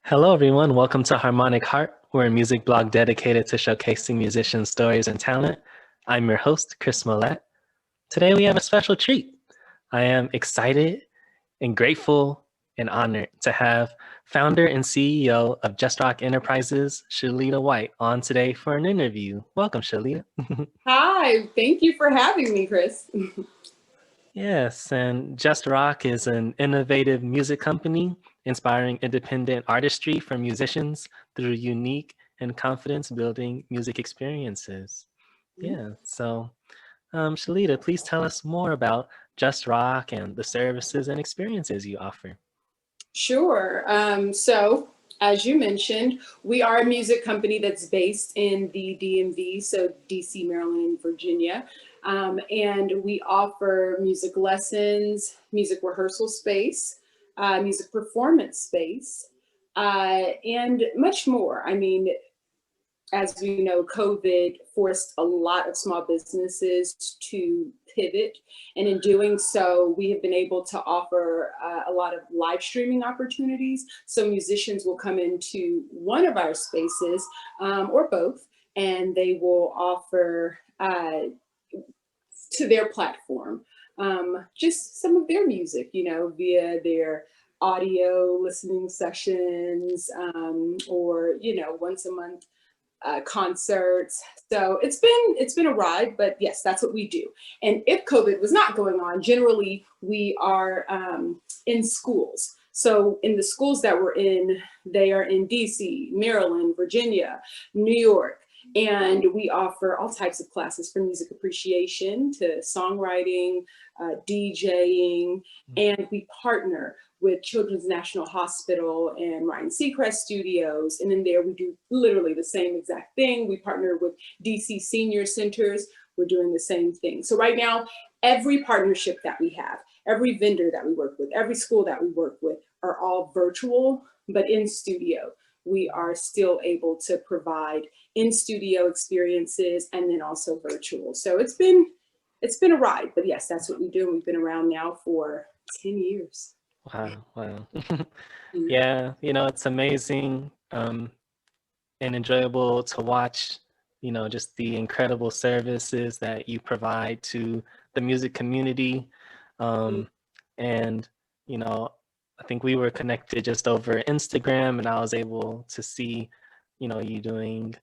Hello, everyone. Welcome to Harmonic Heart. We're a music blog dedicated to showcasing musicians' stories and talent. I'm your host, Chris Millette. Today, we have a special treat. I am excited and grateful and honored to have founder and CEO of Just Rock Enterprises, Shelita White, on today for an interview. Welcome, Shelita. Hi, thank you for having me, Chris. Yes, and Just Rock is an innovative music company inspiring independent artistry for musicians through unique and confidence building music experiences. Yeah, so Shalita, please tell us more about Just Rock and the services and experiences you offer. Sure. As you mentioned, we are a music company that's based in the DMV, so DC, Maryland, and Virginia. And we offer music lessons, music rehearsal space, music performance space, and much more. I mean, as we know, COVID forced a lot of small businesses to pivot. And in doing so, we have been able to offer a lot of live streaming opportunities. So musicians will come into one of our spaces or both, and they will offer to their platform just some of their music, via their audio listening sessions or, once a month concerts. So it's been a ride, but yes, that's what we do. And if COVID was not going on, generally we are in schools. So in the schools that we're in, they are in DC, Maryland, Virginia, New York. And we offer all types of classes from music appreciation to songwriting, DJing, and we partner with Children's National Hospital and Ryan Seacrest Studios. And in there, we do literally the same exact thing. We partner with DC Senior Centers. We're doing the same thing. So right now, every partnership that we have, every vendor that we work with, every school that we work with are all virtual, but in studio. We are still able to provide in-studio experiences and then also virtual. So it's been a ride, but yes, that's what we do. And we've been around now for 10 years. Wow. Yeah, it's amazing and enjoyable to watch, just the incredible services that you provide to the music community. And, I think we were connected just over Instagram, and I was able to see, you doing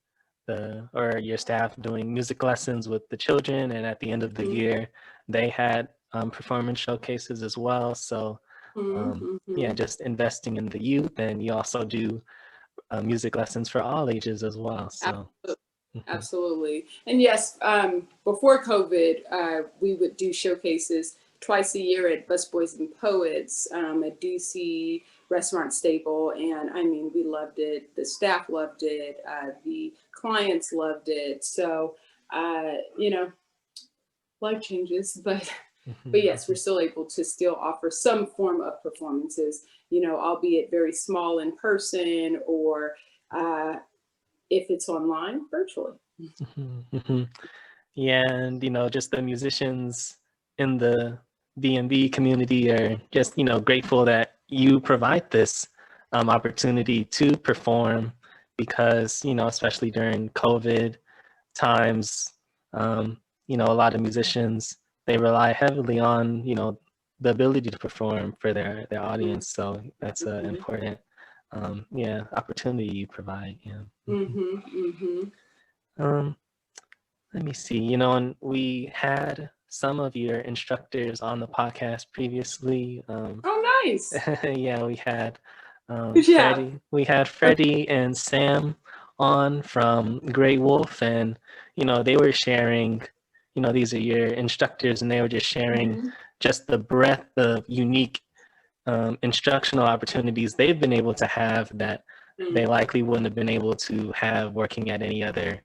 or your staff doing music lessons with the children. And at the end of the year, they had performance showcases as well. So yeah, just investing in the youth, and you also do music lessons for all ages as well. So Absolutely. And yes, before COVID, we would do showcases twice a year at Busboys and Poets at DC Restaurant Staple. And I mean, we loved it. The staff loved it. The clients loved it. So, life changes, but yes, we're still able to still offer some form of performances, albeit very small in person or if it's online, virtually. Yeah, and just the musicians in the DMV community are just grateful that you provide this opportunity to perform, because especially during COVID times, a lot of musicians, they rely heavily on the ability to perform for their audience. So that's an important opportunity you provide. Let me see, and we had some of your instructors on the podcast previously. Oh, nice. Yeah, we had Yeah. Freddie and Sam on from Grey Wolf, and they were sharing, these are your instructors, and they were just sharing just the breadth of unique instructional opportunities they've been able to have that they likely wouldn't have been able to have working at any other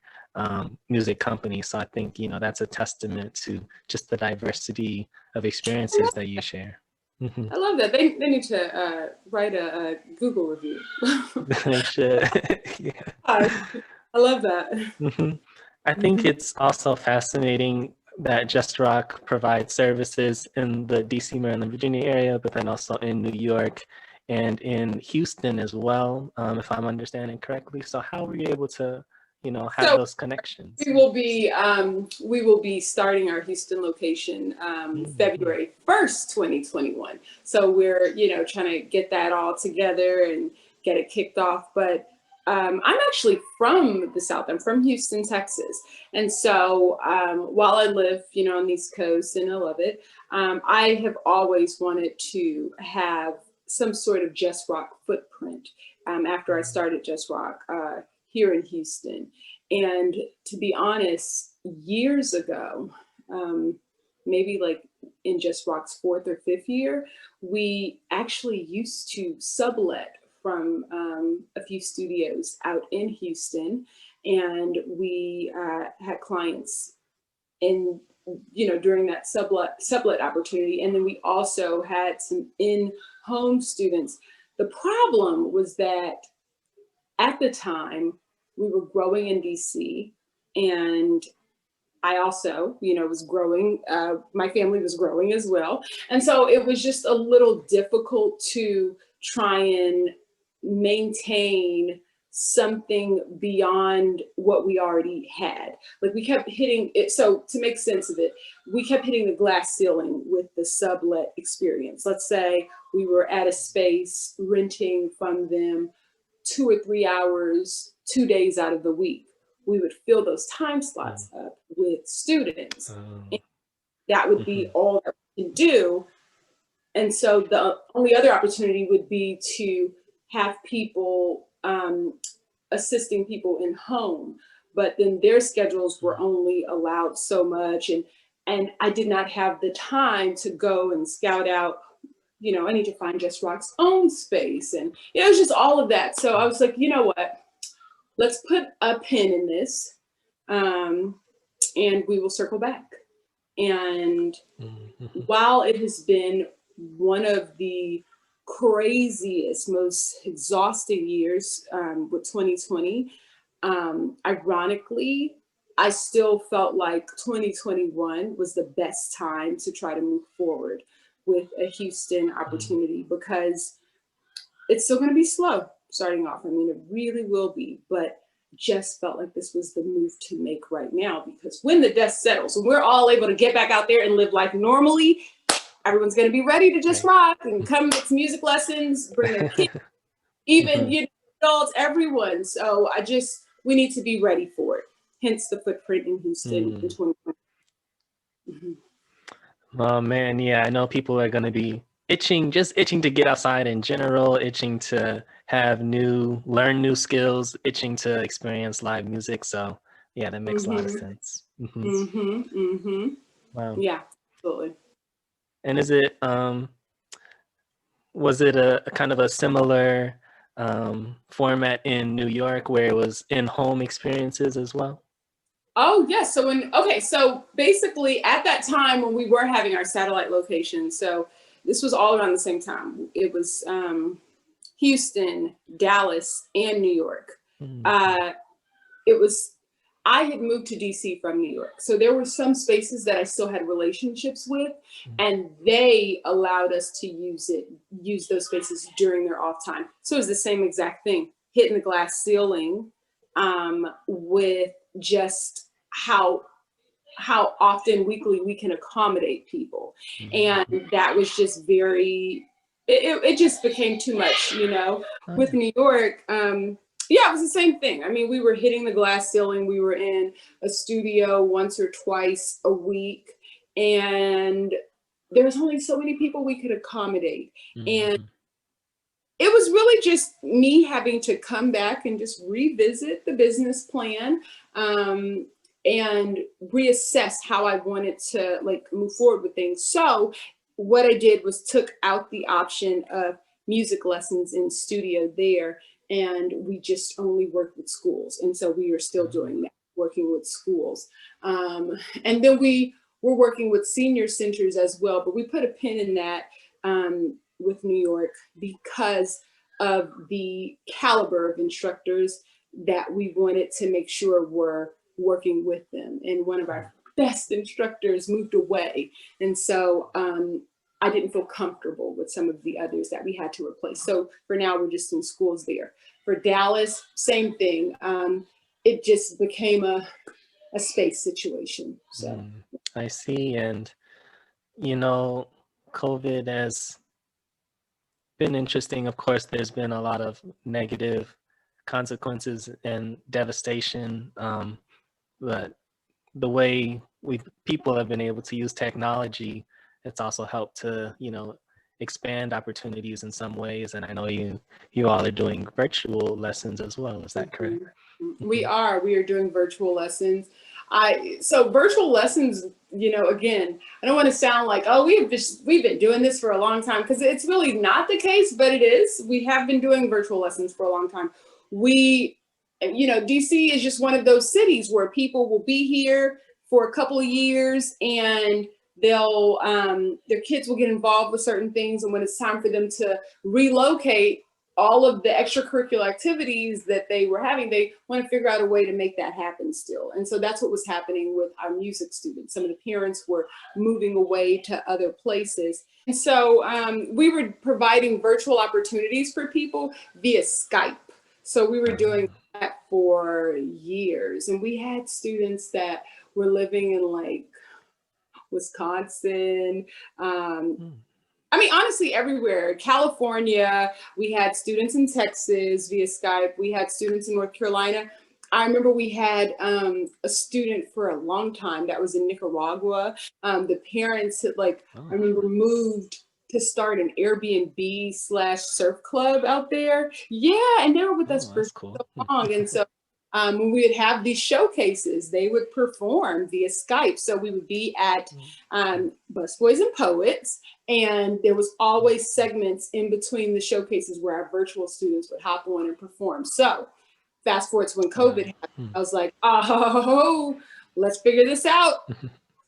music company. So I think that's a testament to just the diversity of experiences that you share. I love that. They need to write a Google review. They should. Yeah. I love that. I think it's also fascinating that Just Rock provides services in the DC, Maryland, Virginia area, but then also in New York and in Houston as well, if I'm understanding correctly. So how were you able to, have So those connections? we will be starting our Houston location February 1st, 2021. So we're, trying to get that all together and get it kicked off. But I'm actually from the South. I'm from Houston, Texas. And so while I live, on the East Coast and I love it, I have always wanted to have some sort of Just Rock footprint after I started Just Rock here in Houston. And to be honest, years ago, maybe like in Just Rock's 4th or 5th year, we actually used to sublet from a few studios out in Houston, and we had clients in during that sublet opportunity, and then we also had some in-home students. The problem was that at the time we were growing in DC, and I also, was growing, my family was growing as well. And so it was just a little difficult to try and maintain something beyond what we already had. Like we kept hitting it. So to make sense of it, we kept hitting the glass ceiling with the sublet experience. Let's say we were at a space renting from them 2 or 3 hours, 2 days out of the week. We would fill those time slots up with students. And that would be all that we can do. And so the only other opportunity would be to have people assisting people in home, but then their schedules were only allowed so much. And I did not have the time to go and scout out, I need to find Just Rock's own space. And it was just all of that. So I was like, you know what? Let's put a pin in this, and we will circle back. And while it has been one of the craziest, most exhausting years with 2020, ironically, I still felt like 2021 was the best time to try to move forward with a Houston opportunity, because it's still going to be slow starting off. I mean, it really will be, but just felt like this was the move to make right now, because when the dust settles and we're all able to get back out there and live life normally, everyone's going to be ready to just rock and come get some music lessons, bring their kids, even adults, everyone. So we need to be ready for it. Hence the footprint in Houston in 2020. Oh man, yeah, I know people are going to be itching to get outside in general, itching to learn new skills, itching to experience live music. So yeah, that makes a lot of sense. Wow. Yeah, absolutely. And was it a kind of a similar format in New York where it was in-home experiences as well? Oh, yes. So basically at that time when we were having our satellite location, so this was all around the same time. It was Houston, Dallas, and New York. I had moved to DC from New York. So there were some spaces that I still had relationships with, and they allowed us to use those spaces during their off time. So it was the same exact thing, hitting the glass ceiling with just how often weekly we can accommodate people. And that was just it just became too much, with New York. Yeah, it was the same thing. I mean, we were hitting the glass ceiling. We were in a studio once or twice a week, and there was only so many people we could accommodate. And it was really just me having to come back and just revisit the business plan and reassess how I wanted to move forward with things. So what I did was took out the option of music lessons in studio there, and we just only worked with schools. And so we are still doing that, working with schools. And then we were working with senior centers as well, but we put a pin in that with New York because of the caliber of instructors that we wanted to make sure were working with them. And one of our best instructors moved away. And so I didn't feel comfortable with some of the others that we had to replace. So for now, we're just in schools there. For Dallas, same thing. It just became a space situation. So I see. And, you know, COVID has been interesting. Of course, there's been a lot of negative consequences and devastation. But the way people have been able to use technology, it's also helped to, you know, expand opportunities in some ways. And I know you all are doing virtual lessons as well. Is that correct? we are doing virtual lessons. So virtual lessons, you know, again, I don't want to sound like, oh, we've been doing this for a long time, because it's really not the case, but it is. We have been doing virtual lessons for a long time. You know, DC is just one of those cities where people will be here for a couple of years, and they'll their kids will get involved with certain things, and when it's time for them to relocate, all of the extracurricular activities that they were having, they want to figure out a way to make that happen still. And so that's what was happening with our music students. Some of the parents were moving away to other places. And so we were providing virtual opportunities for people via Skype. So we were doing that for years. And we had students that were living in like Wisconsin, I mean, honestly, everywhere. California, we had students in Texas via Skype. We had students in North Carolina. I remember we had a student for a long time that was in Nicaragua. The parents had I remember moved to start an Airbnb/surf club out there. Yeah, and they were with us for cool. so long. And so when we would have these showcases, they would perform via Skype. So we would be at Busboys and Poets, and there was always segments in between the showcases where our virtual students would hop on and perform. So fast forward to when COVID happened, I was like, oh, let's figure this out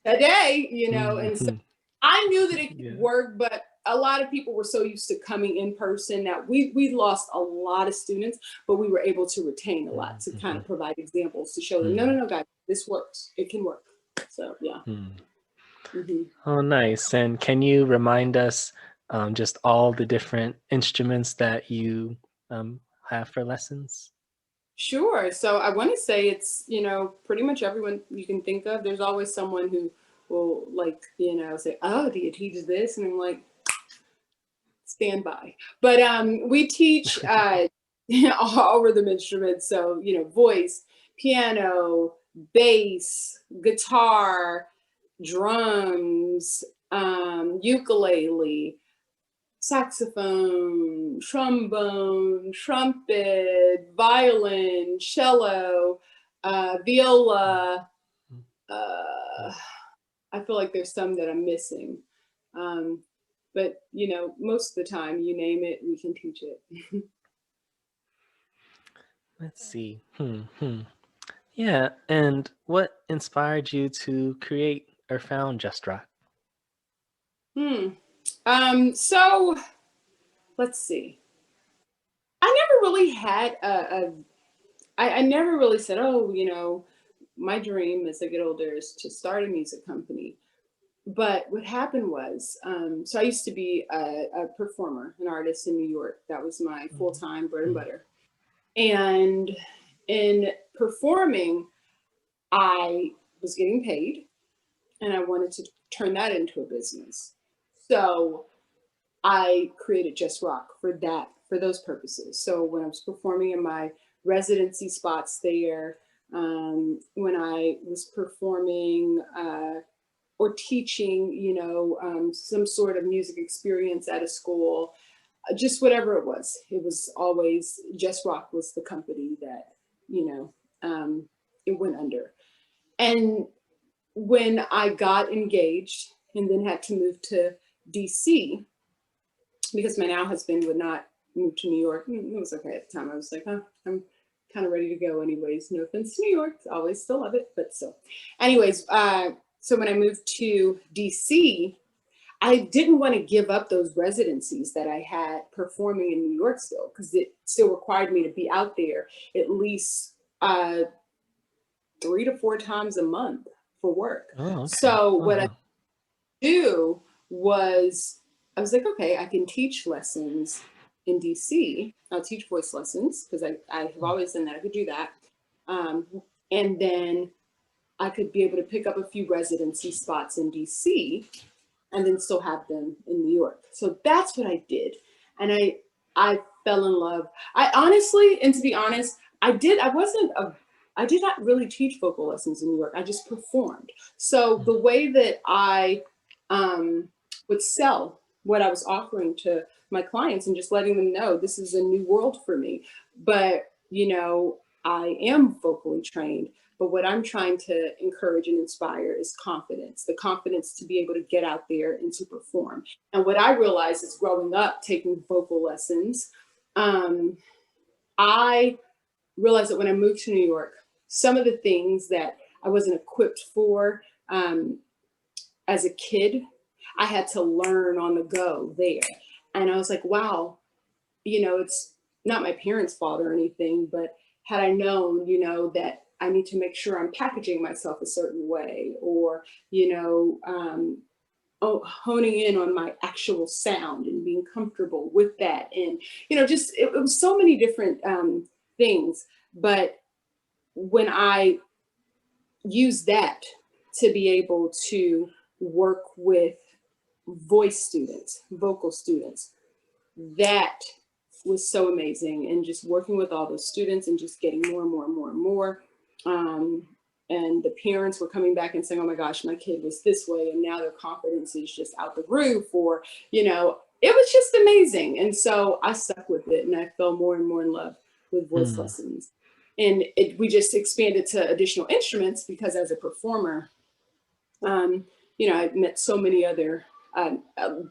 today, you know? And so I knew that it could work, but a lot of people were so used to coming in person that we lost a lot of students, but we were able to retain a lot to kind of provide examples to show them, no, guys, this works. It can work. So, yeah. Oh, nice. And can you remind us just all the different instruments that you have for lessons? Sure. So I want to say it's, you know, pretty much everyone you can think of. There's always someone who will say, oh, do you teach this? And I'm like, stand by. But we teach all rhythm instruments. So, you know, voice, piano, bass, guitar, drums, ukulele, saxophone, trombone, trumpet, violin, cello, viola. I feel like there's some that I'm missing. But, you know, most of the time, you name it, we can teach it. Let's see. Yeah. And what inspired you to create or found Just Rock? So let's see. I never really had I never really said, oh, you know, my dream as I get older is to start a music company. But what happened was, so I used to be a performer, an artist in New York. That was my full-time bread and butter. And in performing, I was getting paid, and I wanted to turn that into a business. So I created Just Rock for those purposes. So when I was performing in my residency spots there, when I was performing or teaching, you know, some sort of music experience at a school, just whatever it was always Just Rock was the company that, you know, it went under. And when I got engaged and then had to move to DC, because my now husband would not move to New York. It was okay at the time. I was like, oh, I'm kind of ready to go anyways. No offense to New York. Always still love it, but still. Anyways, so when I moved to DC, I didn't want to give up those residencies that I had performing in New York still, because it still required me to be out there at least 3 to 4 times a month for work. Oh, okay. So what I do was I was like, okay, I can teach lessons in DC. I'll teach voice lessons because I have always done that. I could do that. And then I could be able to pick up a few residency spots in DC and then still have them in New York. So that's what I did. And I fell in love. I honestly, and to be honest, I did not really teach vocal lessons in New York. I just performed. So the way that I would sell what I was offering to my clients and just letting them know this is a new world for me. But, you know, I am vocally trained. But what I'm trying to encourage and inspire is confidence, the confidence to be able to get out there and to perform. And what I realized is growing up, taking vocal lessons, I realized that when I moved to New York, some of the things that I wasn't equipped for as a kid, I had to learn on the go there. And I was like, wow, you know, it's not my parents' fault or anything, but had I known, you know, that I need to make sure I'm packaging myself a certain way, or, you know, honing in on my actual sound and being comfortable with that. And, you know, just, it was so many different things. But when I use that to be able to work with voice students, vocal students, that was so amazing. And just working with all those students and just getting more and more and more and more. And the parents were coming back and saying, oh my gosh, my kid was this way, and now their confidence is just out the roof, or, you know, it was just amazing. And so I stuck with it, and I fell more and more in love with voice lessons. And we just expanded to additional instruments because as a performer, you know, I met so many other,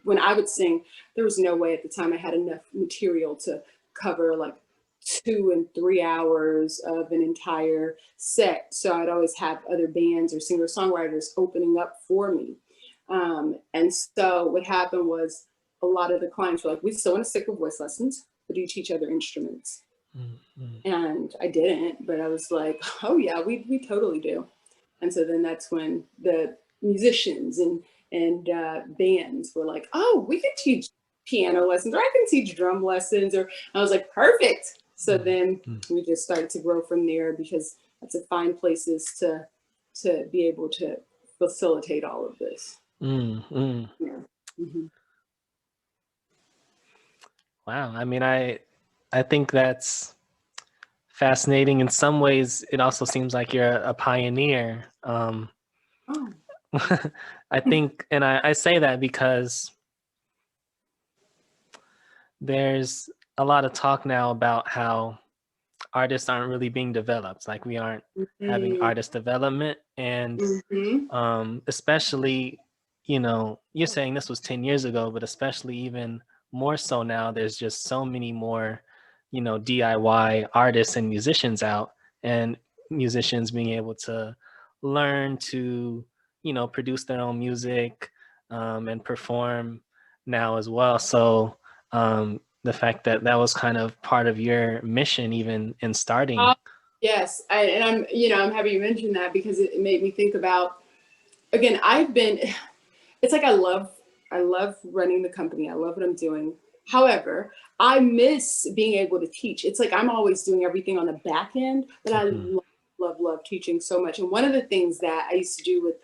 when I would sing, there was no way at the time I had enough material to cover like 2 and 3 hours of an entire set. So I'd always have other bands or singer-songwriters opening up for me. And so what happened was a lot of the clients were like, we still want to stick with voice lessons, but do you teach other instruments? And I didn't, but I was like, oh yeah, we totally do. And so then that's when the musicians and bands were like, oh, we could teach piano lessons, or I can teach drum lessons, or I was like, perfect. So then we just started to grow from there, because I had to find places to be able to facilitate all of this. Yeah. Wow. I mean, I think that's fascinating. In some ways, it also seems like you're a pioneer. I think, and I say that because there's a lot of talk now about how artists aren't really being developed. Like, we aren't having artist development. And especially, you know, you're saying this was 10 years ago, but especially even more so now, there's just so many more, you know, DIY artists and musicians out, and musicians being able to learn to, you know, produce their own music and perform now as well. So the fact that that was kind of part of your mission, even in starting. Yes, and I'm, you know, I'm happy you mentioned that, because it made me think about, again, it's like I love running the company. I love what I'm doing. However, I miss being able to teach. It's like I'm always doing everything on the back end, but I love teaching so much. And one of the things that I used to do with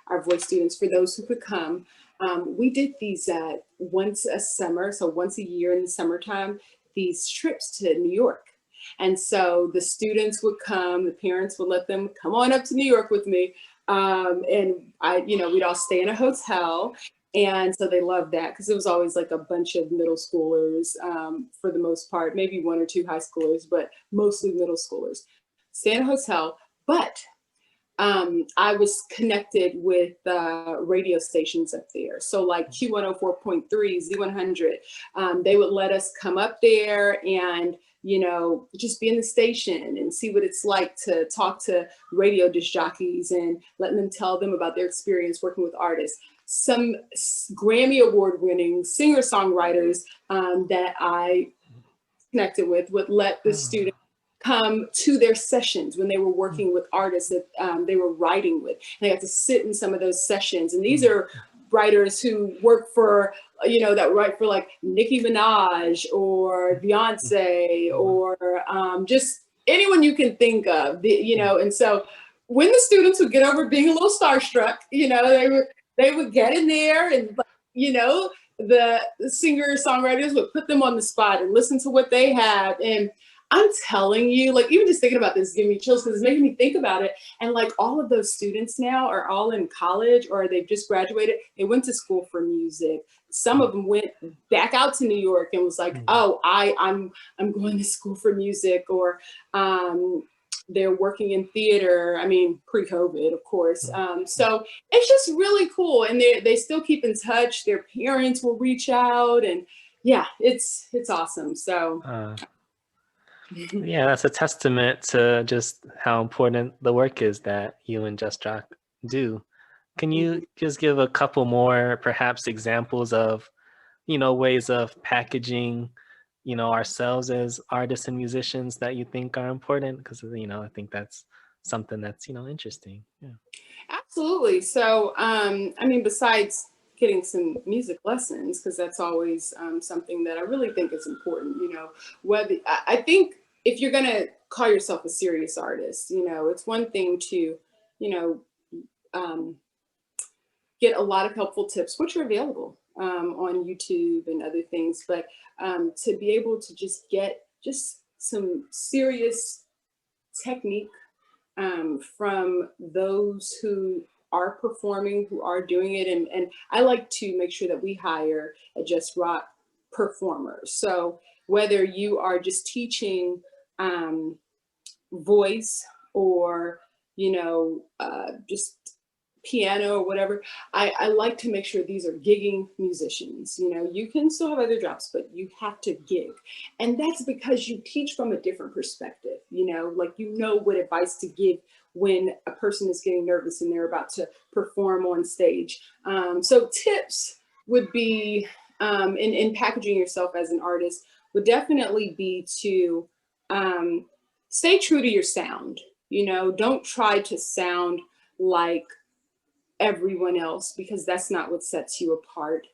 our voice students, for those who could come, we did these once a summer, so once a year in the summertime, these trips to New York. And so the students would come, the parents would let them come on up to New York with me. And we'd all stay in a hotel. And so they loved that, because it was always like a bunch of middle schoolers, for the most part, maybe 1 or 2 high schoolers, but mostly middle schoolers. Stay in a hotel. But I was connected with radio stations up there. So like Q104.3, Z100, they would let us come up there and, you know, just be in the station and see what it's like to talk to radio disc jockeys and letting them tell them about their experience working with artists. Some Grammy Award winning singer-songwriters that I connected with would let the students come to their sessions when they were working with artists that they were writing with. And they got to sit in some of those sessions. And these are writers who work for, that write for like Nicki Minaj or Beyonce or just anyone you can think of, and so when the students would get over being a little starstruck, they would get in there and, the singer songwriters would put them on the spot and listen to what they have. And I'm telling you, like, even just thinking about this giving me chills because it's making me think about it. And like all of those students now are all in college or they've just graduated. They went to school for music. Some of them went back out to New York and was like, oh, I'm going to school for music, or they're working in theater. I mean, pre-COVID, of course. So it's just really cool. And they still keep in touch. Their parents will reach out, and yeah, it's awesome. So yeah, that's a testament to just how important the work is that you and Just Rock do. Can you just give a couple more perhaps examples of, ways of packaging, ourselves as artists and musicians that you think are important? Because, I think that's something that's, interesting. Yeah. Absolutely. So, I mean, besides getting some music lessons, because that's always something that I really think is important, whether I think if you're going to call yourself a serious artist, it's one thing to, get a lot of helpful tips, which are available on YouTube and other things, but to be able to just get just some serious technique from those who are performing, who are doing it. And I like to make sure that we hire a Just Rock performers. So whether you are just teaching voice or, just piano or whatever, I like to make sure these are gigging musicians. You can still have other jobs, but you have to gig. And that's because you teach from a different perspective, like what advice to give when a person is getting nervous and they're about to perform on stage. So tips would be, in packaging yourself as an artist, would definitely be to stay true to your sound. Don't try to sound like everyone else, because that's not what sets you apart.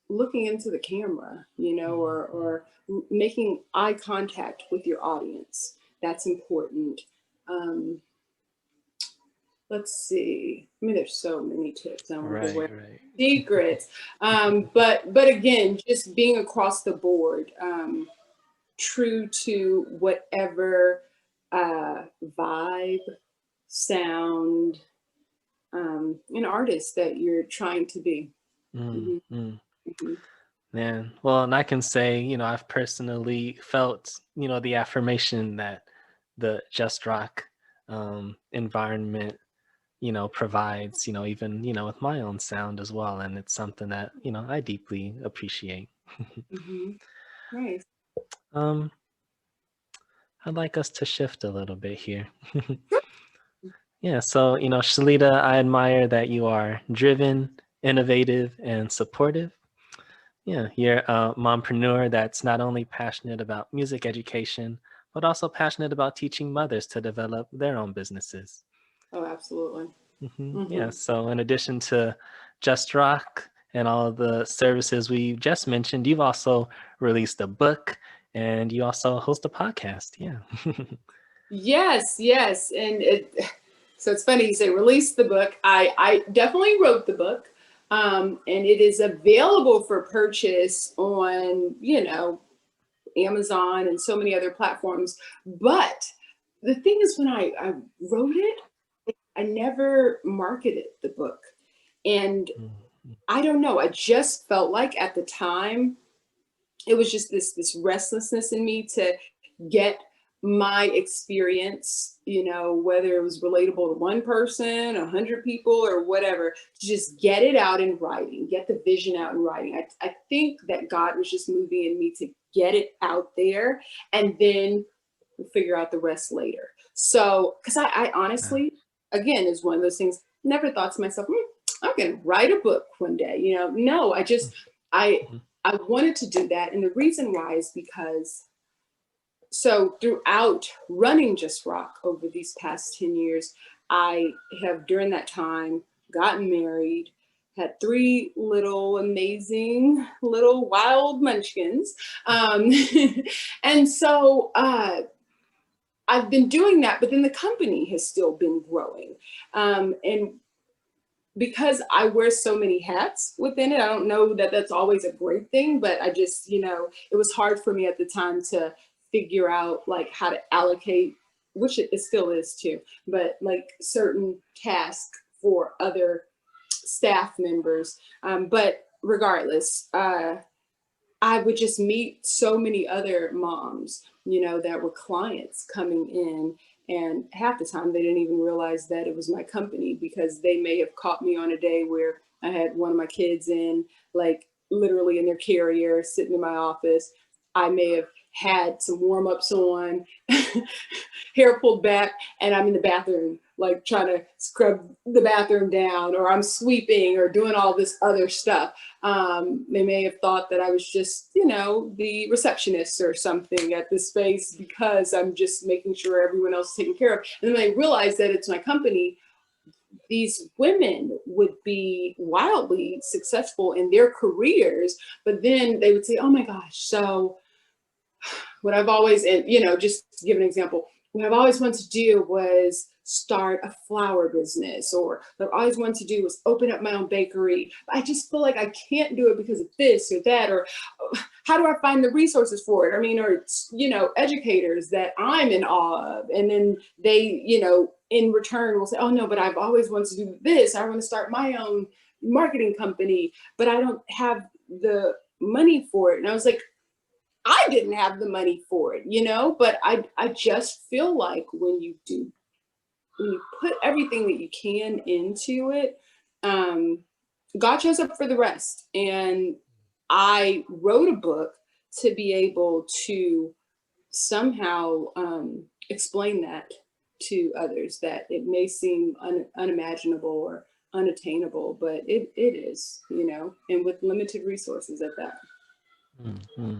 Looking into the camera, or making eye contact with your audience. That's important. Let's see. I mean, there's so many tips. I don't want to give away secrets. But again, just being across the board, true to whatever vibe, sound, an artist that you're trying to be. Man, well, and I can say, I've personally felt, the affirmation that the Just Rock environment, provides, even, with my own sound as well. And it's something that, I deeply appreciate. Nice. I'd like us to shift a little bit here. Yeah, so, Shelita, I admire that you are driven, innovative, and supportive. Yeah, you're a mompreneur that's not only passionate about music education, but also passionate about teaching mothers to develop their own businesses. Oh, absolutely. Yeah, so in addition to Just Rock and all of the services we just mentioned, you've also released a book and you also host a podcast. Yeah. Yes. And so it's funny you say release the book. I definitely wrote the book. And it is available for purchase on, Amazon and so many other platforms. But the thing is, when I wrote it, I never marketed the book. And I don't know, I just felt like at the time, it was just this restlessness in me to get my experience, whether it was relatable to one person, 100 people, or whatever, just get it out in writing, get the vision out in writing. I think that God was just moving in me to get it out there, and then we'll figure out the rest later. So, because I honestly, again, is one of those things, never thought to myself, I'm going to write a book one day. No, I wanted to do that. And the reason why is because, so throughout running Just Rock over these past 10 years, I have during that time gotten married, had 3 little amazing little wild munchkins. And so I've been doing that, but then the company has still been growing. And because I wear so many hats within it, I don't know that that's always a great thing, but I just, it was hard for me at the time to figure out like how to allocate, which it still is too, but like certain tasks for other staff members. But regardless, I would just meet so many other moms, that were clients coming in. And half the time they didn't even realize that it was my company, because they may have caught me on a day where I had one of my kids in, like literally in their carrier, sitting in my office. I may have had some warm-ups on, hair pulled back, and I'm in the bathroom, like trying to scrub the bathroom down, or I'm sweeping or doing all this other stuff. They may have thought that I was just, the receptionist or something at the space, because I'm just making sure everyone else is taken care of. And then they realize that it's my company. These women would be wildly successful in their careers, but then they would say, oh my gosh, so what I've always, just to give an example, what I've always wanted to do was start a flower business, or what I always wanted to do was open up my own bakery. I just feel like I can't do it because of this or that, or how do I find the resources for it? I mean, or, educators that I'm in awe of. And then they, in return will say, oh no, but I've always wanted to do this. I want to start my own marketing company, but I don't have the money for it. And I was like, I didn't have the money for it, but I just feel like when you put everything that you can into it, God shows up for the rest. And I wrote a book to be able to somehow explain that to others, that it may seem unimaginable or unattainable, but it is, and with limited resources at that. Mm-hmm.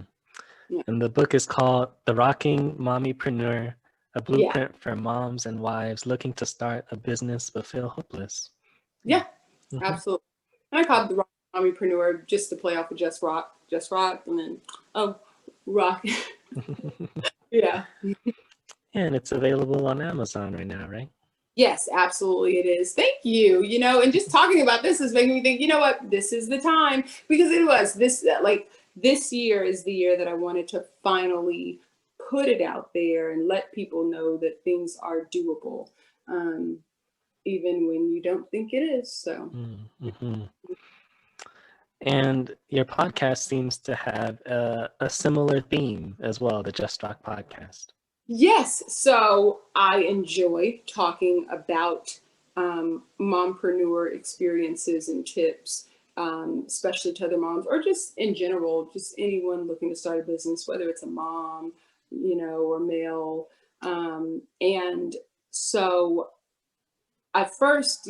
Yeah. And the book is called The Rocking Mommypreneur, a blueprint for moms and wives looking to start a business but feel hopeless. Yeah, absolutely. I called The Rocking Mommypreneur just to play off of Just Rock, and then, rock. Yeah. And it's available on Amazon right now, right? Yes, absolutely it is. Thank you. And just talking about this is making me think, you know what, this is the time, because it was this year is the year that I wanted to finally put it out there and let people know that things are doable, even when you don't think it is. So. Mm-hmm. And your podcast seems to have a similar theme as well, the Just Rock podcast. Yes. So I enjoy talking about mompreneur experiences and tips, especially to other moms, or just in general, just anyone looking to start a business, whether it's a mom, or male. And so I first,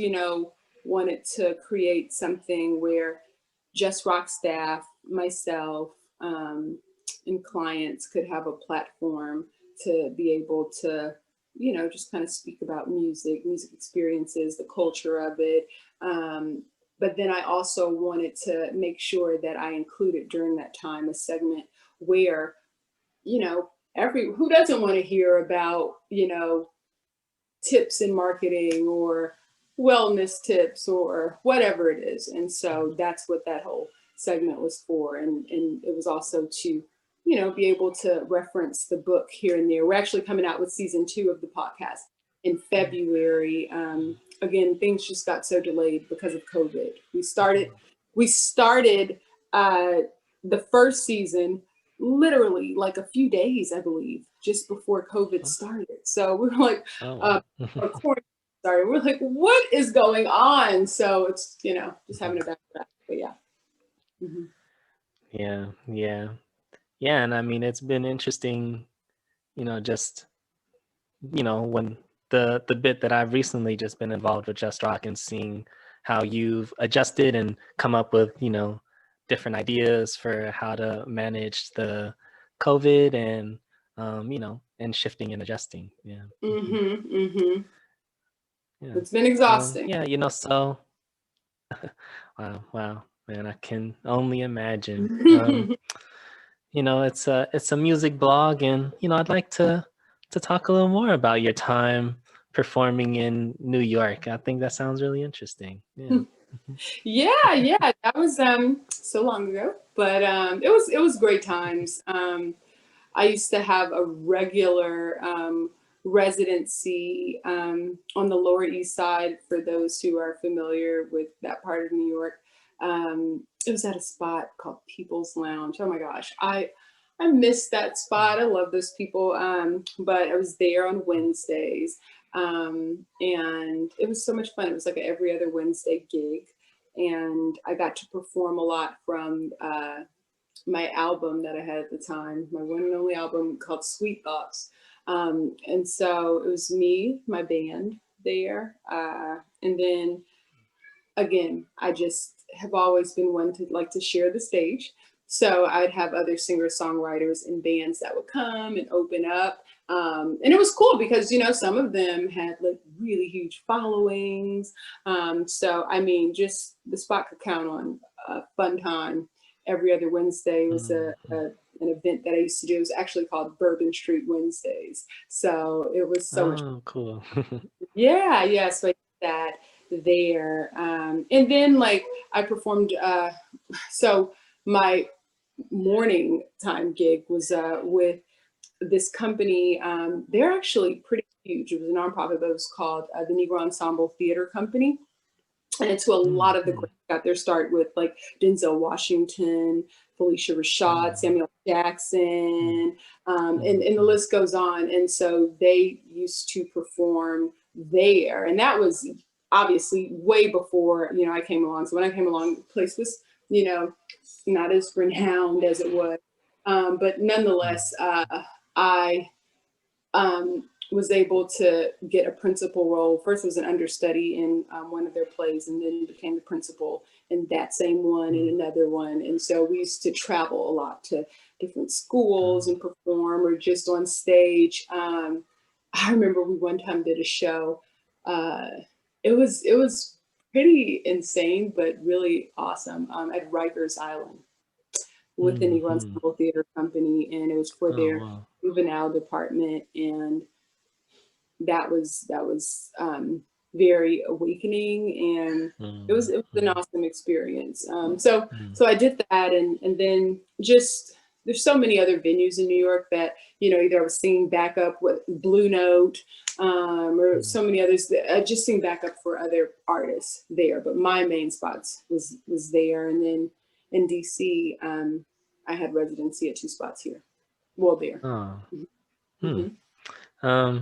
wanted to create something where Just Rock staff, myself, and clients could have a platform to be able to, just kind of speak about music experiences, the culture of it. But then I also wanted to make sure that I included during that time a segment where, who doesn't want to hear about, tips in marketing or wellness tips or whatever it is. And so that's what that whole segment was for. And it was also to, be able to reference the book here and there. We're actually coming out with season 2 of the podcast in February. Again, things just got so delayed because of COVID. We started the first season literally like a few days, I believe, just before COVID started. So we were like, we're like, what is going on? So it's, just having a back, but yeah. Mm-hmm. Yeah. And I mean, it's been interesting, just, when the bit that I've recently just been involved with Just Rock, and seeing how you've adjusted and come up with, different ideas for how to manage the COVID and, and shifting and adjusting. Yeah. Mm-hmm. Mm-hmm. Yeah. It's been exhausting. So Wow, wow, man, I can only imagine. It's a music blog, and I'd like to talk a little more about your time performing in New York. I think that sounds really interesting. Yeah. Mhm. Yeah, that was so long ago, but it was great times. I used to have a regular residency on the Lower East Side. For those who are familiar with that part of New York, it was at a spot called People's Lounge. Oh my gosh, I missed that spot. I love those people. But I was there on Wednesdays, and it was so much fun. It was like an every other Wednesday gig, and I got to perform a lot from my album that I had at the time, my one and only album called Sweet Thoughts. And so it was me, my band there. And then again, I just have always been one to like to share the stage. So I'd have other singer-songwriters and bands that would come and open up. And it was cool because, some of them had like really huge followings. So, I mean, just the spot could count on a fun time. Every other Wednesday was an event that I used to do. It was actually called Bourbon Street Wednesdays. So it was so much. Oh, cool. Yeah. So I did that there. And then like I performed, so my morning time gig was with this company. They're actually pretty huge. It was a nonprofit, but it was called the Negro Ensemble Theater Company. And it's who a lot of the greats got their start with, like Denzel Washington, Felicia Rashad, Samuel Jackson, and the list goes on. And so they used to perform there. And that was obviously way before, I came along. So when I came along, the place was, not as renowned as it was. But nonetheless, I was able to get a principal role. First was an understudy in one of their plays, and then became the principal in that same one and another one. And so we used to travel a lot to different schools and perform, or just on stage. I remember we one time did a show. It was pretty insane, but really awesome, at Rikers Island with the Negro Ensemble Theater Company, and it was for their juvenile department. And that was very awakening, and it was an awesome experience. So I did that, and then just there's so many other venues in New York that either I was singing backup with Blue Note, or so many others that I just sing backup for other artists there. But my main spots was there, and then in DC, I had residency at 2 spots here. Well, there. Oh. Mm-hmm.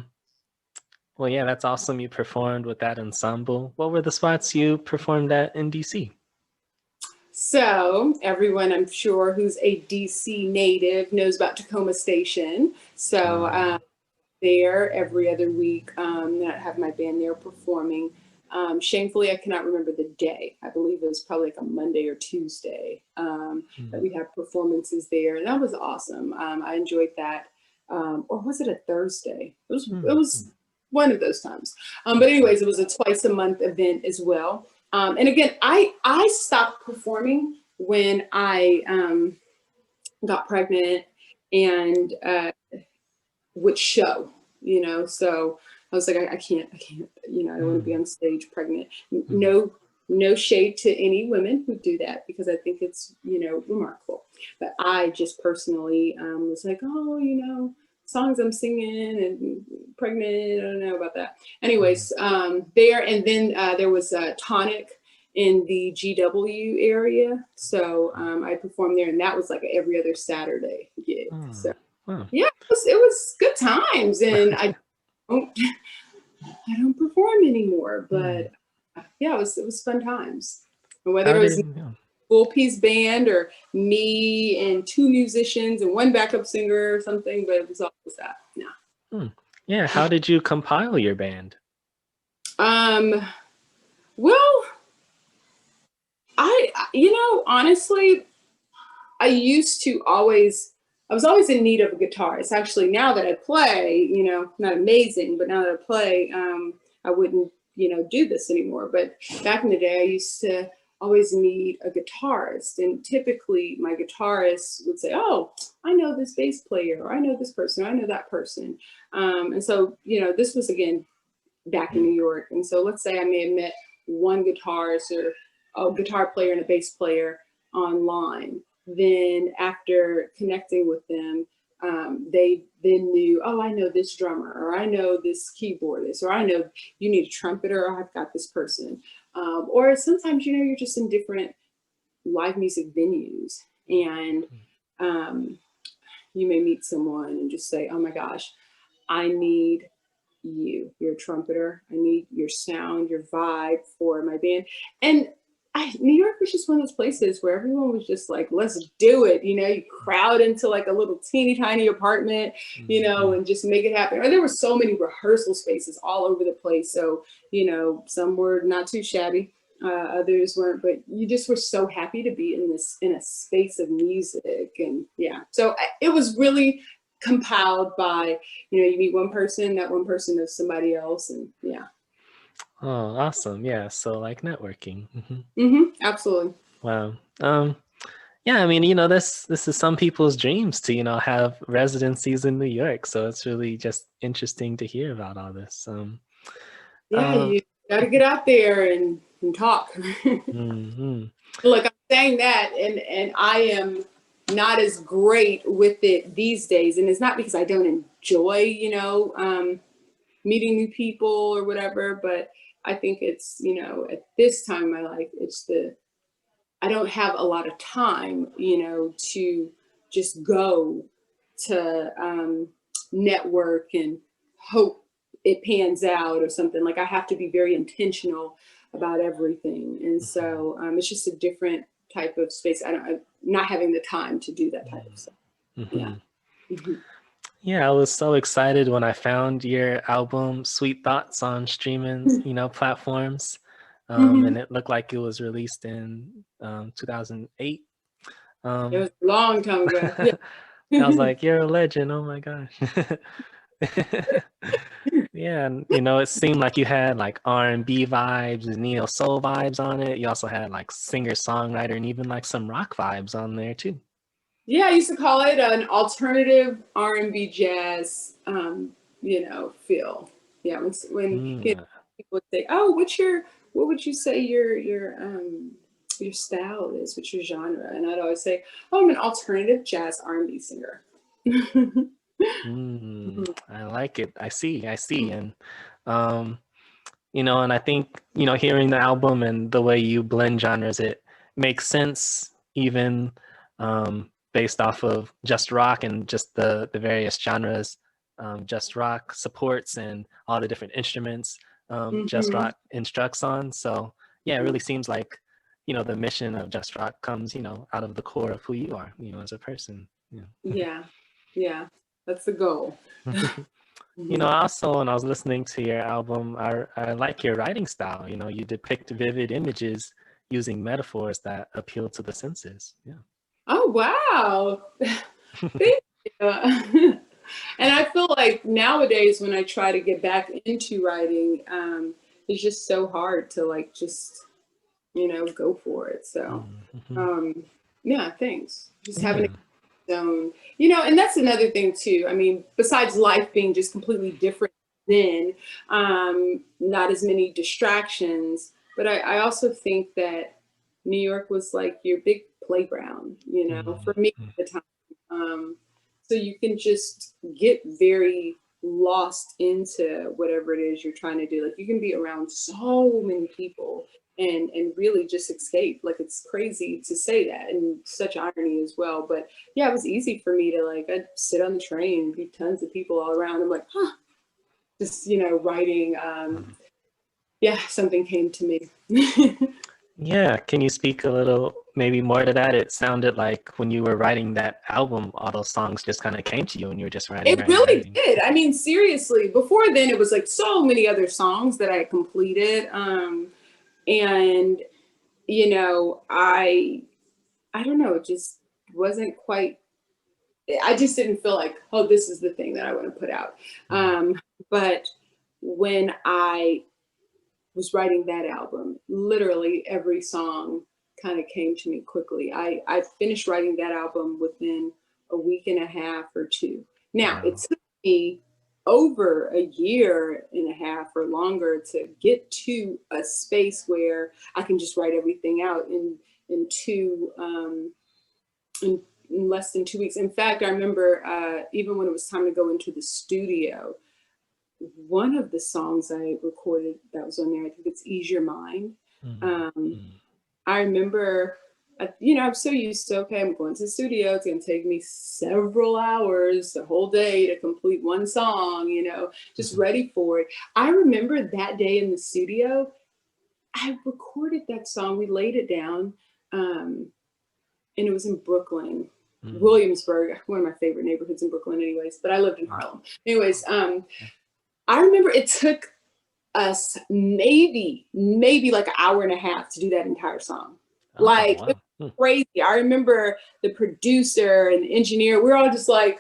Well, yeah, that's awesome. You performed with that ensemble. What were the spots you performed at in DC? So everyone, I'm sure, who's a DC native knows about Tacoma Station. So there every other week, I have my band there performing. Shamefully, I cannot remember the day. I believe it was probably like a Monday or Tuesday that we had performances there, and that was awesome. I enjoyed that. Or was it a Thursday? It was one of those times. But anyways, it was a twice a month event as well. And again, I stopped performing when I got pregnant and would show, so I was like, I can't, I don't want to be on stage pregnant. No shade to any women who do that, because I think it's, remarkable. But I just personally was like, oh, songs I'm singing and pregnant, I don't know about that. Anyways, there, and then there was a Tonic in the GW area. So I performed there, and that was like every other Saturday gig. So yeah, it was good times, and I don't perform anymore, but yeah, it was fun times. And whether it was full piece band or me and 2 musicians and 1 backup singer or something, but it was always that. Yeah. Yeah. How did you compile your band? Well, honestly, I was always in need of a guitar. It's actually, now that I play, not amazing, but now that I play, I wouldn't, do this anymore. But back in the day, I used to always need a guitarist. And typically my guitarist would say, oh, I know this bass player, or I know this person, or I know that person. And so, you know, this was again back in New York. And so let's say I may have met one guitarist or a guitar player and a bass player online. Then after connecting with them, they then knew, oh, I know this drummer, or I know this keyboardist, or I know you need a trumpeter, or I've got this person. Or sometimes, you know, you're just in different live music venues, and you may meet someone and just say, oh my gosh, I need you. You're a trumpeter. I need your sound, your vibe for my band. And New York was just one of those places where everyone was just like, let's do it. You know, you crowd into like a little teeny tiny apartment, you know, and just make it happen. Or there were so many rehearsal spaces all over the place. So, you know, some were not too shabby, others weren't, but you just were so happy to be in a space of music. And yeah, so it was really compiled by, you know, you meet one person, that one person knows somebody else, and yeah. Oh, awesome. Yeah. So like networking. Absolutely. Wow. Yeah, I mean, you know, this is some people's dreams to, you know, have residencies in New York. So it's really just interesting to hear about all this. Yeah, you got to get out there and talk. Look, I'm saying that, and I am not as great with it these days. And it's not because I don't enjoy, you know, meeting new people or whatever, but I think it's, you know, at this time in my life, I don't have a lot of time, you know, to just go to network and hope it pans out or something. Like I have to be very intentional about everything. And so it's just a different type of space. I'm not having the time to do that type of stuff. Yeah. Yeah, I was so excited when I found your album Sweet Thoughts on streaming, you know, platforms. And it looked like it was released in 2008. It was a long time ago. Yeah. I was like, you're a legend. Oh my gosh. Yeah, and you know, it seemed like you had like R&B vibes and neo soul vibes on it. You also had like singer songwriter and even like some rock vibes on there too. Yeah, I used to call it an alternative R&B jazz, you know, feel. Yeah, when you know, people would say, "Oh, what would you say your style is? What's your genre?" And I'd always say, "Oh, I'm an alternative jazz R&B singer." I like it. I see. And you know, and I think, you know, hearing the album and the way you blend genres, it makes sense even based off of just rock and just the various genres just rock supports and all the different instruments just rock instructs on. So yeah, it really seems like, you know, the mission of just rock comes, you know, out of the core of who you are, you know, as a person. Yeah, that's the goal. You know, also when I was listening to your album, I like your writing style. You know, you depict vivid images using metaphors that appeal to the senses. Yeah. Oh, wow. Thank you. And I feel like nowadays when I try to get back into writing, it's just so hard to like just, you know, go for it. So yeah, thanks. Just having a zone, you know, and that's another thing too. I mean, besides life being just completely different then, not as many distractions, but I also think that New York was like your big playground, you know, for me at the time. So you can just get very lost into whatever it is you're trying to do. Like you can be around so many people and really just escape. Like it's crazy to say that and such irony as well. But yeah, it was easy for me to like, I'd sit on the train, be tons of people all around. I'm like, just, you know, writing. Yeah, something came to me. Yeah. Can you speak a little, maybe more to that? It sounded like when you were writing that album, all those songs just kind of came to you and you were just writing. It really did. I mean, seriously, before then it was like so many other songs that I had completed. And, you know, I don't know, it just wasn't quite, I just didn't feel like, oh, this is the thing that I want to put out. But when I was writing that album. Literally every song kind of came to me quickly. I finished writing that album within a week and a half or two. Now, it took me over a year and a half or longer to get to a space where I can just write everything out in less than 2 weeks. In fact, I remember even when it was time to go into the studio, one of the songs I recorded that was on there, I think it's Ease Your Mind. I remember, I'm so used to, okay, I'm going to the studio. It's going to take me several hours, a whole day to complete one song, just ready for it. I remember that day in the studio, I recorded that song. We laid it down, and it was in Brooklyn, Williamsburg, one of my favorite neighborhoods in Brooklyn anyways, but I lived in Harlem. Anyways, I remember it took us maybe like an hour and a half to do that entire song. It was crazy. I remember the producer and the engineer, we're all just like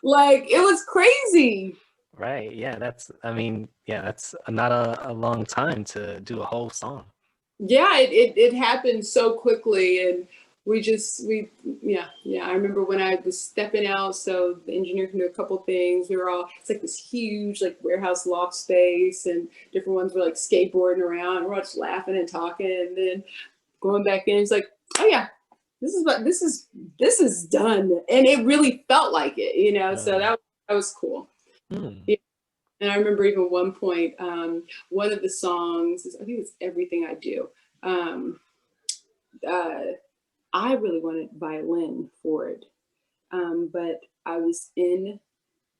it was crazy. Right. Yeah. That's not a long time to do a whole song. Yeah, it happened so quickly, and I remember when I was stepping out, so the engineer can do a couple things. It's like this huge like warehouse loft space, and different ones were like skateboarding around, and we're all just laughing and talking, and then going back in, it's like, oh yeah, this is done. And it really felt like it, so that was cool. Yeah. And I remember even one point, one of the songs, I think it's Everything I Do. I really wanted violin for it. But I was in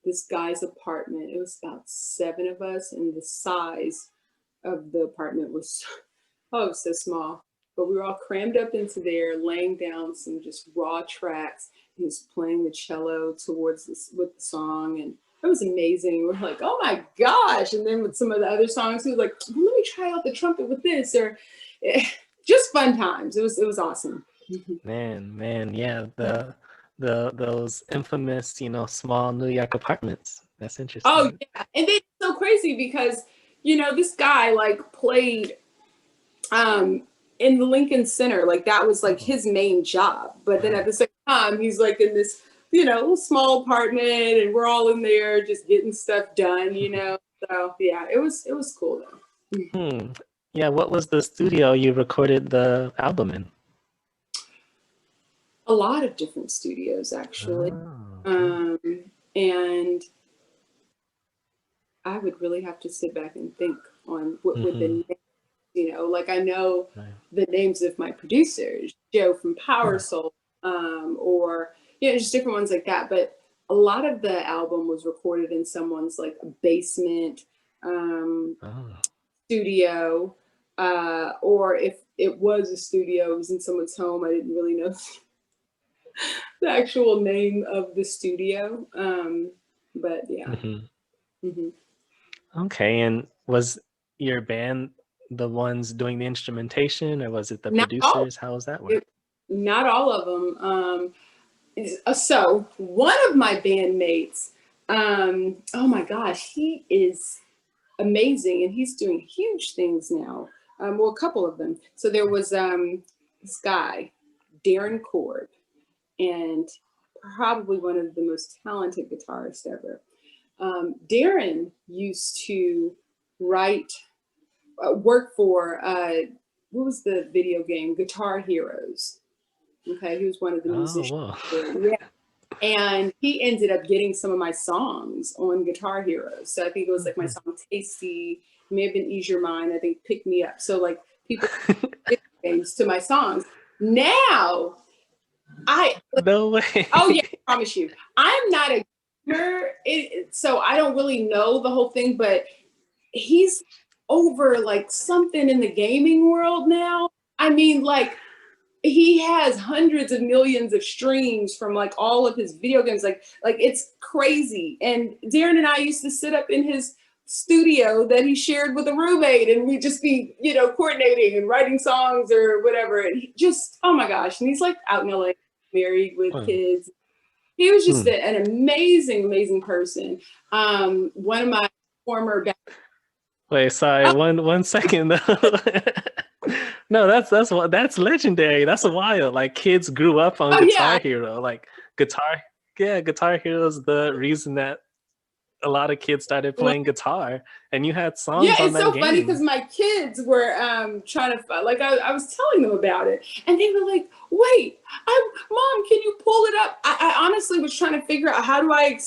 this guy's apartment. It was about 7 of us, and the size of the apartment was, it was so small. But we were all crammed up into there, laying down some just raw tracks. He was playing the cello with the song, and it was amazing. We're like, oh my gosh. And then with some of the other songs, he was like, well, let me try out the trumpet with this, or just fun times. It was awesome. Man, yeah. Those infamous, small New York apartments. That's interesting. Oh yeah. And it's so crazy because, this guy like played in the Lincoln Center, like that was like his main job. But then at the same time, he's like in this, little small apartment, and we're all in there just getting stuff done, So yeah, it was cool though. Yeah, what was the studio you recorded the album in? A lot of different studios, actually. And I would really have to sit back and think on what the names, like I know the names of my producers, Joe from Power Soul, or just different ones like that. But a lot of the album was recorded in someone's like a basement studio, or if it was a studio, it was in someone's home. I didn't really know the actual name of the studio, but yeah. Okay, and was your band the ones doing the instrumentation, or was it the producers? How was that work? Not all of them. So one of my bandmates, oh my gosh, he is amazing, and he's doing huge things now. Well, a couple of them. So there was this guy, Darren Cord, and probably one of the most talented guitarists ever. Darren used to work for, what was the video game? Guitar Heroes. Okay, he was one of the musicians. Yeah. And he ended up getting some of my songs on Guitar Heroes. So I think it was like my song Tasty, it may have been Ease Your Mind, I think Pick Me Up. So like people games to my songs. Now, no way. Oh yeah, I promise you. I'm not a gamer, so I don't really know the whole thing, but he's over like something in the gaming world now. I mean, like he has hundreds of millions of streams from like all of his video games. Like it's crazy. And Darren and I used to sit up in his studio that he shared with a roommate, and we'd just be, coordinating and writing songs or whatever. And he just, oh my gosh. And he's like out in LA, married with kids. He was just an amazing, amazing person. One of my former Wait, sorry, one second though. No, that's legendary. That's wild. Like kids grew up on Oh Guitar yeah, Hero. Like guitar, yeah, Guitar Hero is the reason that a lot of kids started playing guitar, and you had yeah, songs on it's that so funny because game. my kids were trying to like I was telling them about it, and they were like, "Wait, Mom, can you pull it up?" I honestly was trying to figure out how do I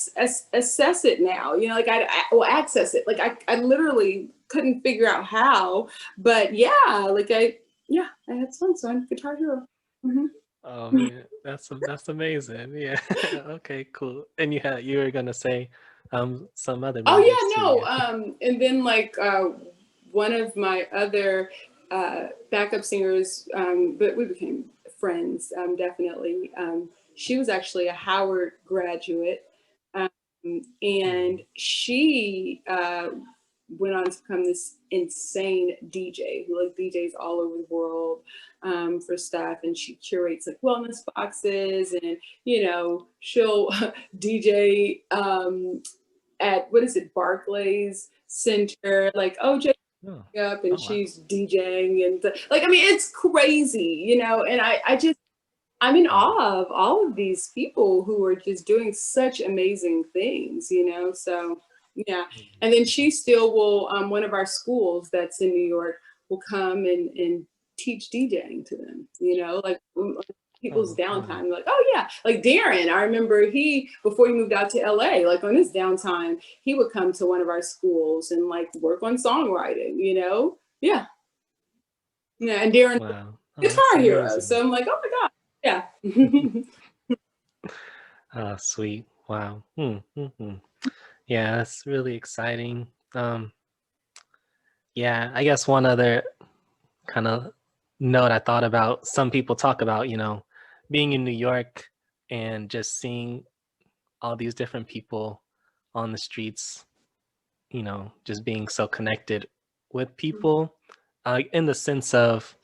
assess it now. You know, like well, access it. Like I literally couldn't figure out how. But yeah, like I had songs on Guitar Hero. Hmm. Oh man, that's amazing. Yeah. Okay, cool. And you were gonna say some other Oh members yeah, too, no. yeah. And then like one of my other backup singers, but we became friends definitely. She was actually a Howard graduate, um, and Mm. she went on to become this insane DJ who like DJs all over the world for stuff, and she curates like wellness boxes, and she'll DJ. At what is it, Barclays Center, like OJ Oh, up and oh wow. she's DJing and like I mean it's crazy, and I just I'm in Wow. awe of all of these people who are just doing such amazing things. So yeah. And then she still will one of our schools that's in New York will come and teach DJing to them, like people's Oh, wow. downtime, like, oh yeah, like Darren, I remember he before he moved out to LA, like on his downtime, he would come to one of our schools and like work on songwriting. Yeah. Yeah. And Darren Wow. Oh, that's Guitar Hero. amazing. So I'm like, oh my God. Yeah. Oh, sweet. Wow. Yeah, that's really exciting. Yeah, I guess one other kind of note I thought about, some people talk about, being in New York and just seeing all these different people on the streets, just being so connected with people, in the sense of,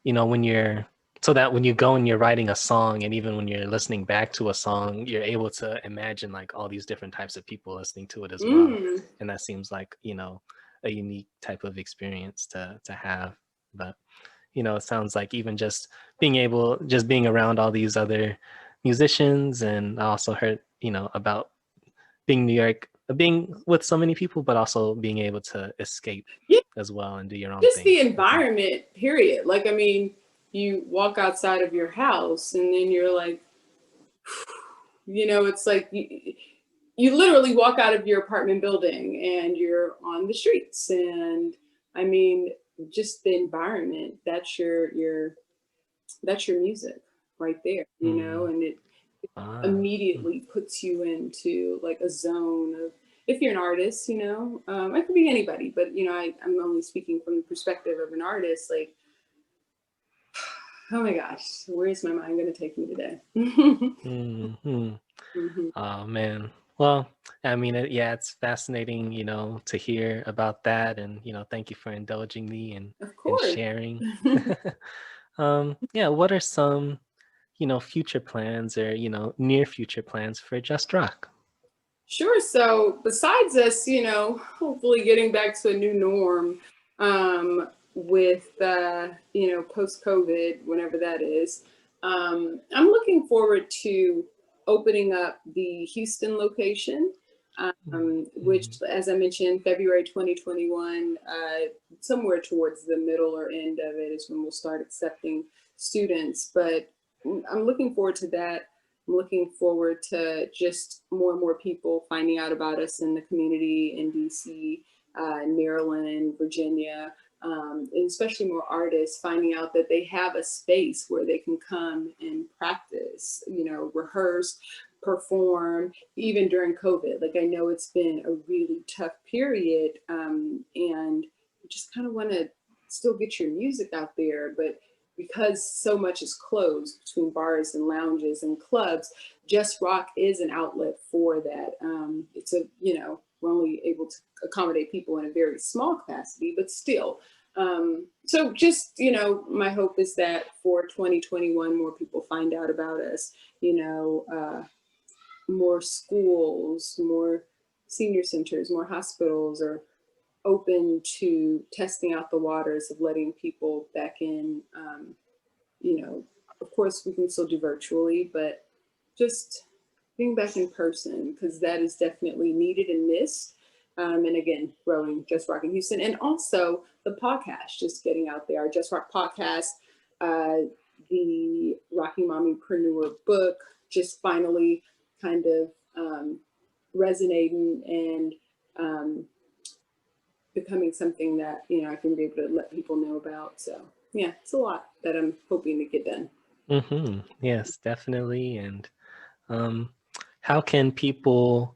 when you're, so that when you go and you're writing a song, and even when you're listening back to a song, you're able to imagine like all these different types of people listening to it as well. Mm. And that seems like, a unique type of experience to have. But, it sounds like even just being around all these other musicians, and I also heard, about being New York, being with so many people, but also being able to escape Yeah. as well and do your own Just thing. the I think. environment, period. Like, I mean, you walk outside of your house and then you're like, it's like you literally walk out of your apartment building and you're on the streets. And I mean, just the environment, that's your music right there, Mm. and it Ah. immediately puts you into like a zone of, if you're an artist, it could be anybody, but I'm only speaking from the perspective of an artist, like, oh my gosh, where's my mind going to take me today? Hmm. Hmm. Oh man. Well, I mean, yeah, it's fascinating, to hear about that, and thank you for indulging me Of and course. sharing. Yeah, what are some, future plans, or near future plans for Just Rock? Sure. So besides us, hopefully getting back to a new norm with, post COVID, whenever that is, I'm looking forward to opening up the Houston location, which, Mm-hmm. as I mentioned, February 2021, somewhere towards the middle or end of it is when we'll start accepting students. But I'm looking forward to that. I'm looking forward to just more and more people finding out about us in the community in DC, in Maryland, Virginia, and especially more artists finding out that they have a space where they can come and practice, rehearse, perform, even during COVID. Like, I know it's been a really tough period, and you just kind of want to still get your music out there, but because so much is closed between bars and lounges and clubs, Just Rock is an outlet for that. We're only able to accommodate people in a very small capacity, but still. So my hope is that for 2021, more people find out about us, more schools, more senior centers, more hospitals are open to testing out the waters of letting people back in. Of course, we can still do virtually, but just being back in person, because that is definitely needed and missed. And again, growing Just Rock in Houston, and also the podcast, just getting out there. Our Just Rock podcast, the Rocking Mommypreneur book, just finally kind of resonating and becoming something that I can be able to let people know about. So yeah, it's a lot that I'm hoping to get done. Yes, definitely. And how can people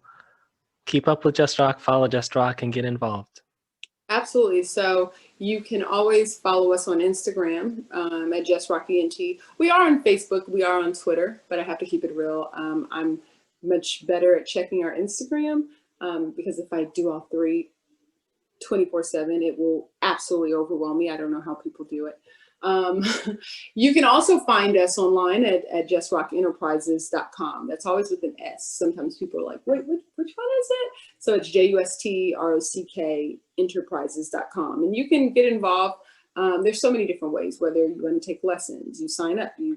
keep up with Just Rock, follow Just Rock, and get involved? Absolutely. So you can always follow us on Instagram at Just Rock ENT. We are on Facebook. We are on Twitter, but I have to keep it real. I'm much better at checking our Instagram because if I do all three 24/7, it will absolutely overwhelm me. I don't know how people do it. You can also find us online at justrockenterprises.com. That's always with an S. Sometimes people are like, wait, which one is it? So it's JUSTROCK enterprises.com. And you can get involved. There's so many different ways, whether you want to take lessons, you sign up, you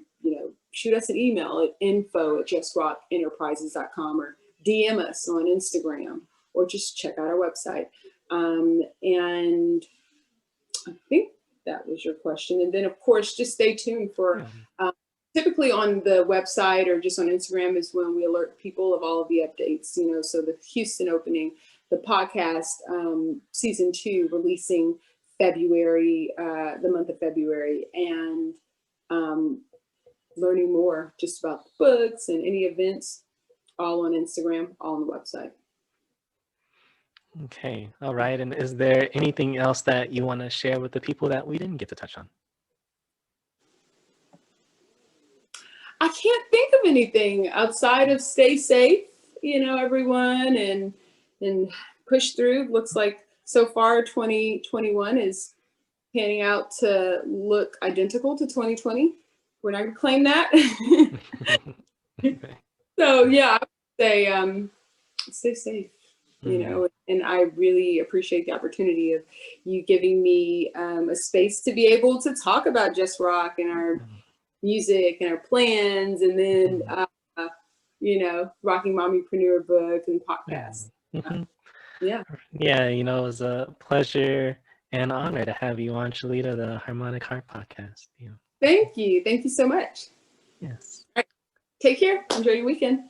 shoot us an email at info@justrockenterprises.com, or DM us on Instagram, or just check out our website. And I think that was your question. And then of course, just stay tuned for, typically on the website or just on Instagram is when we alert people of all of the updates, so the Houston opening, the podcast, season 2 releasing February, the month of February, and learning more just about the books and any events, all on Instagram, all on the website. Okay. All right. And is there anything else that you want to share with the people that we didn't get to touch on? I can't think of anything outside of stay safe, everyone, and push through. Looks like so far 2021 is panning out to look identical to 2020. We're not going to claim that. So yeah, I would say stay safe. And I really appreciate the opportunity of you giving me a space to be able to talk about Just Rock and our music and our plans, and then Rocking Mommypreneur book and podcast. Yeah, it was a pleasure and honor to have you on, Shelita, the Harmonic Heart podcast. Thank you so much. Yes. All right. Take care. Enjoy your weekend.